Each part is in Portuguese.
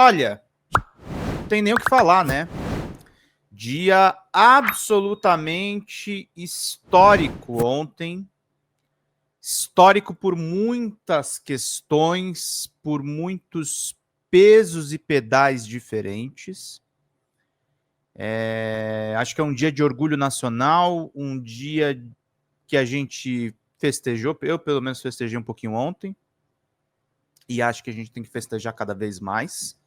Olha, não tem nem o que falar, né? Dia absolutamente histórico ontem. Histórico por muitas questões, por muitos pesos e pedais diferentes. Acho que é um dia de orgulho nacional, um dia que a gente festejou, eu pelo menos festejei um pouquinho ontem, e acho que a gente tem que festejar cada vez mais.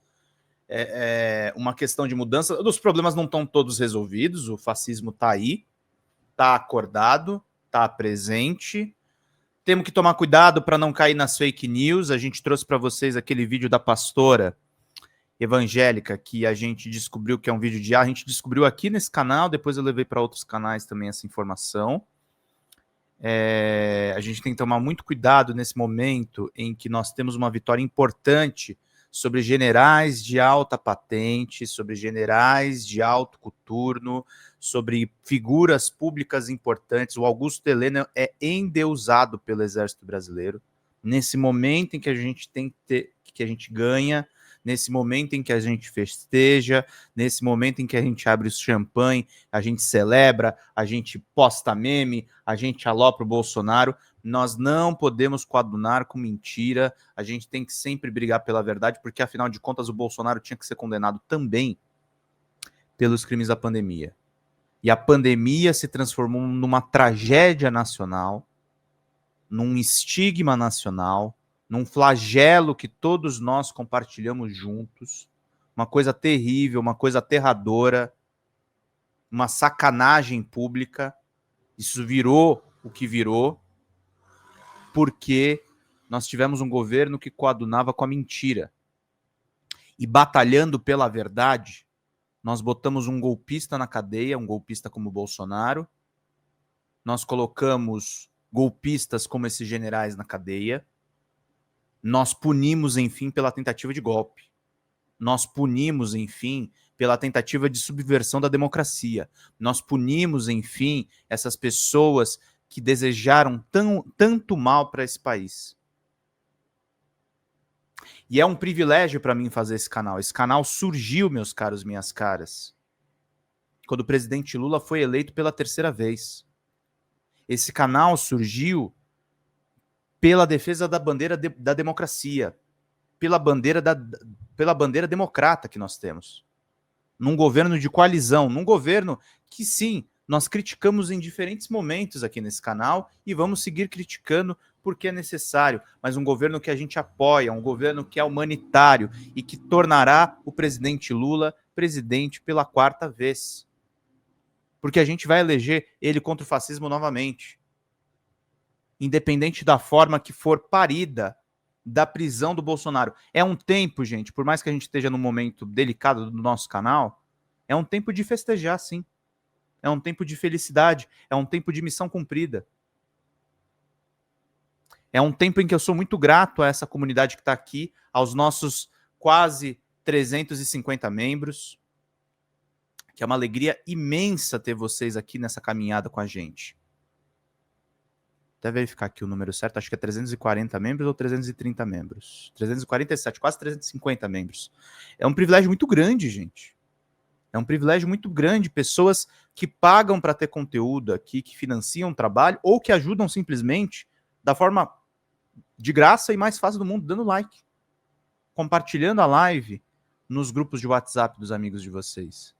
Uma questão de mudança. Os problemas não estão todos resolvidos, o fascismo está aí, está acordado, está presente. Temos que tomar cuidado para não cair nas fake news. A gente trouxe para vocês aquele vídeo da pastora evangélica que a gente descobriu que é um vídeo de A gente descobriu aqui nesse canal, depois eu levei para outros canais também essa informação. A gente tem que tomar muito cuidado nesse momento em que nós temos uma vitória importante sobre generais de alta patente, sobre generais de alto coturno, sobre figuras públicas importantes. O Augusto Helena é endeusado pelo Exército Brasileiro. Nesse momento em que a gente tem que a gente ganha, nesse momento em que a gente festeja, nesse momento em que a gente abre o champanhe, a gente celebra, a gente posta meme, a gente alopra o Bolsonaro, nós não podemos coadunar com mentira, a gente tem que sempre brigar pela verdade, porque afinal de contas o Bolsonaro tinha que ser condenado também pelos crimes da pandemia. E a pandemia se transformou numa tragédia nacional, num estigma nacional, num flagelo que todos nós compartilhamos juntos, uma coisa terrível, uma coisa aterradora, uma sacanagem pública. Isso virou o que virou porque nós tivemos um governo que coadunava com a mentira. E batalhando pela verdade, nós botamos um golpista na cadeia, um golpista como o Bolsonaro, nós colocamos golpistas como esses generais na cadeia, nós punimos, enfim, pela tentativa de golpe. Nós punimos, enfim, pela tentativa de subversão da democracia. Nós punimos, enfim, essas pessoas que desejaram tanto mal para esse país. E é um privilégio para mim fazer esse canal. Esse canal surgiu, meus caros, minhas caras, quando o presidente Lula foi eleito pela terceira vez. Esse canal surgiu pela defesa da bandeira da democracia, pela bandeira democrata que nós temos. Num governo de coalizão, num governo que, sim, nós criticamos em diferentes momentos aqui nesse canal e vamos seguir criticando porque é necessário, mas um governo que a gente apoia, um governo que é humanitário e que tornará o presidente Lula presidente pela quarta vez. Porque a gente vai eleger ele contra o fascismo novamente. Independente da forma que for parida da prisão do Bolsonaro. É um tempo, gente, por mais que a gente esteja num momento delicado do nosso canal, é um tempo de festejar, sim. É um tempo de felicidade, é um tempo de missão cumprida. É um tempo em que eu sou muito grato a essa comunidade que está aqui, aos nossos quase 350 membros, que é uma alegria imensa ter vocês aqui nessa caminhada com a gente. Até verificar aqui o número certo, acho que é 340 membros ou 330 membros. 347, quase 350 membros. É um privilégio muito grande, gente. É um privilégio muito grande. Pessoas que pagam para ter conteúdo aqui, que financiam o trabalho ou que ajudam simplesmente da forma de graça e mais fácil do mundo, dando like, compartilhando a live nos grupos de WhatsApp dos amigos de vocês.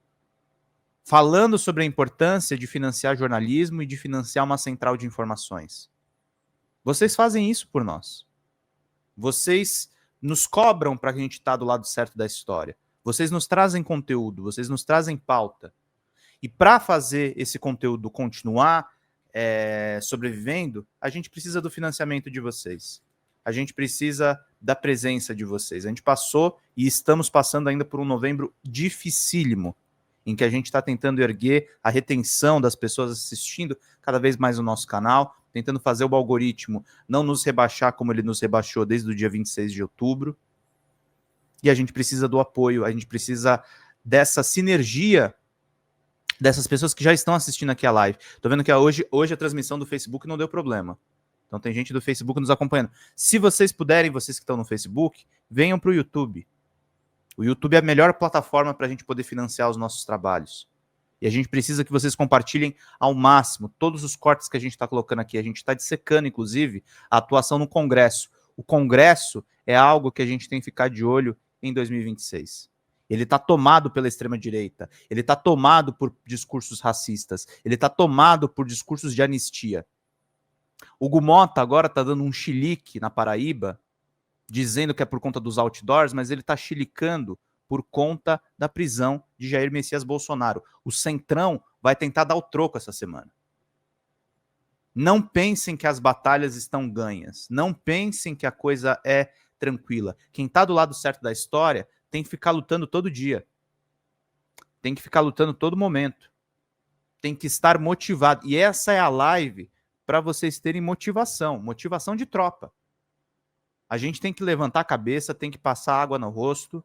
Falando sobre a importância de financiar jornalismo e de financiar uma central de informações. Vocês fazem isso por nós. Vocês nos cobram para que a gente estar do lado certo da história. Vocês nos trazem conteúdo, vocês nos trazem pauta. E para fazer esse conteúdo continuar sobrevivendo, a gente precisa do financiamento de vocês. A gente precisa da presença de vocês. A gente passou e estamos passando ainda por um novembro dificílimo, em que a gente está tentando erguer a retenção das pessoas assistindo cada vez mais o nosso canal, tentando fazer o algoritmo não nos rebaixar como ele nos rebaixou desde o dia 26 de outubro. E a gente precisa do apoio, a gente precisa dessa sinergia dessas pessoas que já estão assistindo aqui a live. Tô vendo que hoje a transmissão do Facebook não deu problema. Então tem gente do Facebook nos acompanhando. Se vocês puderem, vocês que estão no Facebook, venham para o YouTube. O YouTube é a melhor plataforma para a gente poder financiar os nossos trabalhos. E a gente precisa que vocês compartilhem ao máximo todos os cortes que a gente está colocando aqui. A gente está dissecando, inclusive, a atuação no Congresso. O Congresso é algo que a gente tem que ficar de olho em 2026. Ele está tomado pela extrema-direita, ele está tomado por discursos racistas, ele está tomado por discursos de anistia. O Gumota agora está dando um chilique na Paraíba, dizendo que é por conta dos outdoors, mas ele está chilicando por conta da prisão de Jair Messias Bolsonaro. O Centrão vai tentar dar o troco essa semana. Não pensem que as batalhas estão ganhas. Não pensem que a coisa é tranquila. Quem está do lado certo da história tem que ficar lutando todo dia. Tem que ficar lutando todo momento. Tem que estar motivado. E essa é a live para vocês terem motivação. Motivação de tropa. A gente tem que levantar a cabeça, tem que passar água no rosto.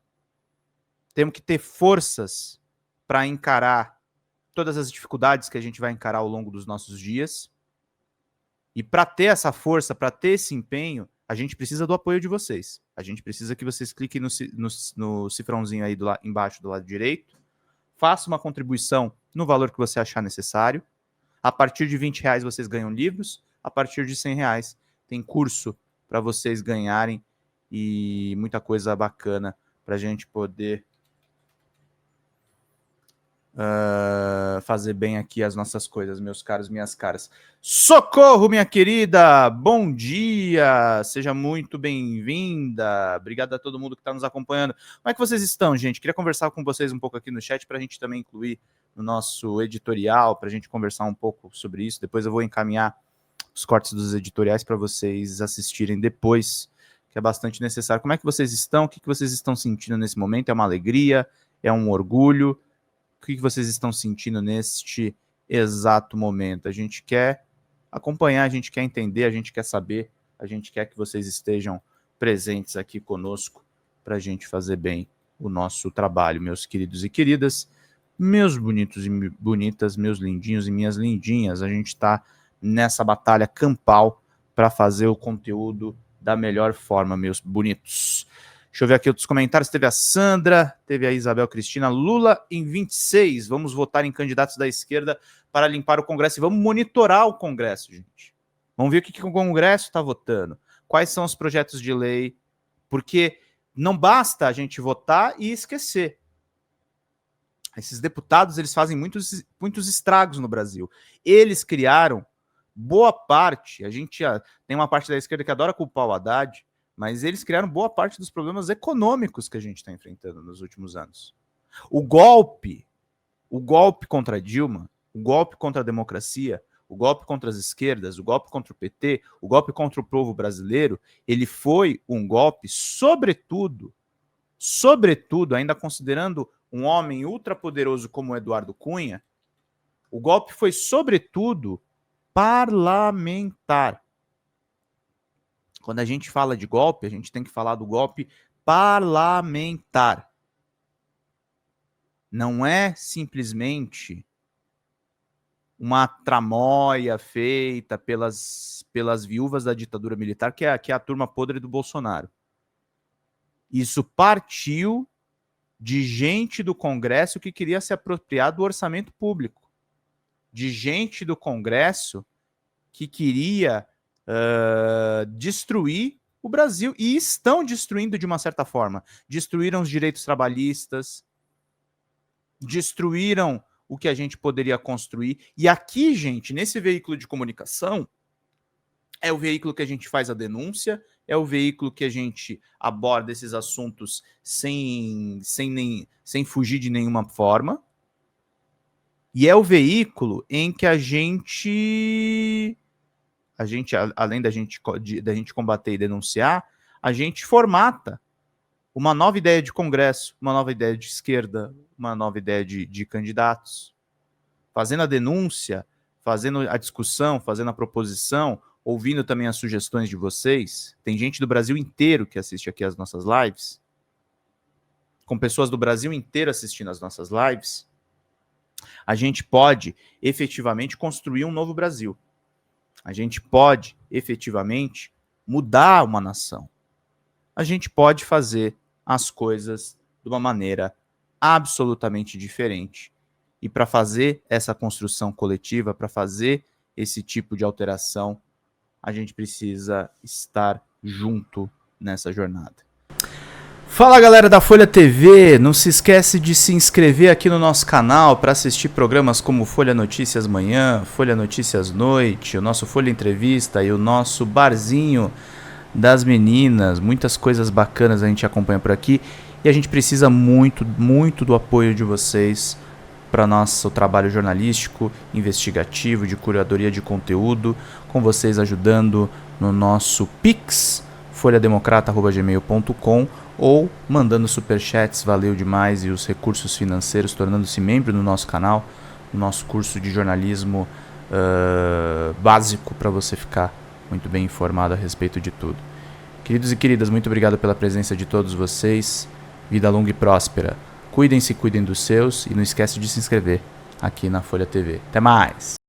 Temos que ter forças para encarar todas as dificuldades que a gente vai encarar ao longo dos nossos dias. E para ter essa força, para ter esse empenho, a gente precisa do apoio de vocês. A gente precisa que vocês cliquem no cifrãozinho aí embaixo do lado direito. Faça uma contribuição no valor que você achar necessário. A partir de R$20 vocês ganham livros. A partir de R$100 tem curso para vocês ganharem e muita coisa bacana para a gente poder fazer bem aqui as nossas coisas, meus caros, minhas caras. Socorro, minha querida! Bom dia! Seja muito bem-vinda! Obrigado a todo mundo que está nos acompanhando. Como é que vocês estão, gente? Queria conversar com vocês um pouco aqui no chat para a gente também incluir no nosso editorial, para a gente conversar um pouco sobre isso. Depois eu vou encaminhar os cortes dos editoriais para vocês assistirem depois, que é bastante necessário. Como é que vocês estão? O que vocês estão sentindo nesse momento? É uma alegria? É um orgulho? O que vocês estão sentindo neste exato momento? A gente quer acompanhar, a gente quer entender, a gente quer saber, a gente quer que vocês estejam presentes aqui conosco para a gente fazer bem o nosso trabalho, meus queridos e queridas, meus bonitos e bonitas, meus lindinhos e minhas lindinhas. A gente está nessa batalha campal para fazer o conteúdo da melhor forma, meus bonitos. Deixa eu ver aqui outros comentários. Teve a Sandra, teve a Isabel Cristina. Lula em 26. Vamos votar em candidatos da esquerda para limpar o Congresso. E vamos monitorar o Congresso, gente. Vamos ver o que o Congresso está votando. Quais são os projetos de lei. Porque não basta a gente votar e esquecer. Esses deputados, eles fazem muitos estragos no Brasil. Eles criaram boa parte. A gente tem uma parte da esquerda que adora culpar o Haddad, mas eles criaram boa parte dos problemas econômicos que a gente está enfrentando nos últimos anos. O golpe contra Dilma, o golpe contra a democracia, o golpe contra as esquerdas, o golpe contra o PT, o golpe contra o povo brasileiro, ele foi um golpe, sobretudo, ainda considerando um homem ultrapoderoso como o Eduardo Cunha, o golpe foi, sobretudo, parlamentar. Quando a gente fala de golpe, a gente tem que falar do golpe parlamentar. Não é simplesmente uma tramóia feita pelas viúvas da ditadura militar, que é a turma podre do Bolsonaro. Isso partiu de gente do Congresso que queria se apropriar do orçamento público. De gente do Congresso que queria destruir o Brasil, e estão destruindo de uma certa forma. Destruíram os direitos trabalhistas, destruíram o que a gente poderia construir. E aqui, gente, nesse veículo de comunicação, é o veículo que a gente faz a denúncia, é o veículo que a gente aborda esses assuntos sem fugir de nenhuma forma, e é o veículo em que a gente, além da gente combater e denunciar, a gente formata uma nova ideia de Congresso, uma nova ideia de esquerda, uma nova ideia de candidatos. Fazendo a denúncia, fazendo a discussão, fazendo a proposição, ouvindo também as sugestões de vocês. Tem gente do Brasil inteiro que assiste aqui as nossas lives, com pessoas do Brasil inteiro assistindo as nossas lives. A gente pode efetivamente construir um novo Brasil. A gente pode efetivamente mudar uma nação. A gente pode fazer as coisas de uma maneira absolutamente diferente. E para fazer essa construção coletiva, para fazer esse tipo de alteração, a gente precisa estar junto nessa jornada. Fala galera da Folha TV, não se esquece de se inscrever aqui no nosso canal para assistir programas como Folha Notícias Manhã, Folha Notícias Noite, o nosso Folha Entrevista e o nosso Barzinho das Meninas. Muitas coisas bacanas a gente acompanha por aqui e a gente precisa muito, muito do apoio de vocês para nosso trabalho jornalístico, investigativo, de curadoria de conteúdo, com vocês ajudando no nosso Pix, folhademocrata@gmail.com, ou mandando superchats, valeu demais, e os recursos financeiros, tornando-se membro do nosso canal, no nosso curso de jornalismo básico, para você ficar muito bem informado a respeito de tudo. Queridos e queridas, muito obrigado pela presença de todos vocês. Vida longa e próspera. Cuidem-se, cuidem dos seus, e não esquece de se inscrever aqui na Folha TV. Até mais!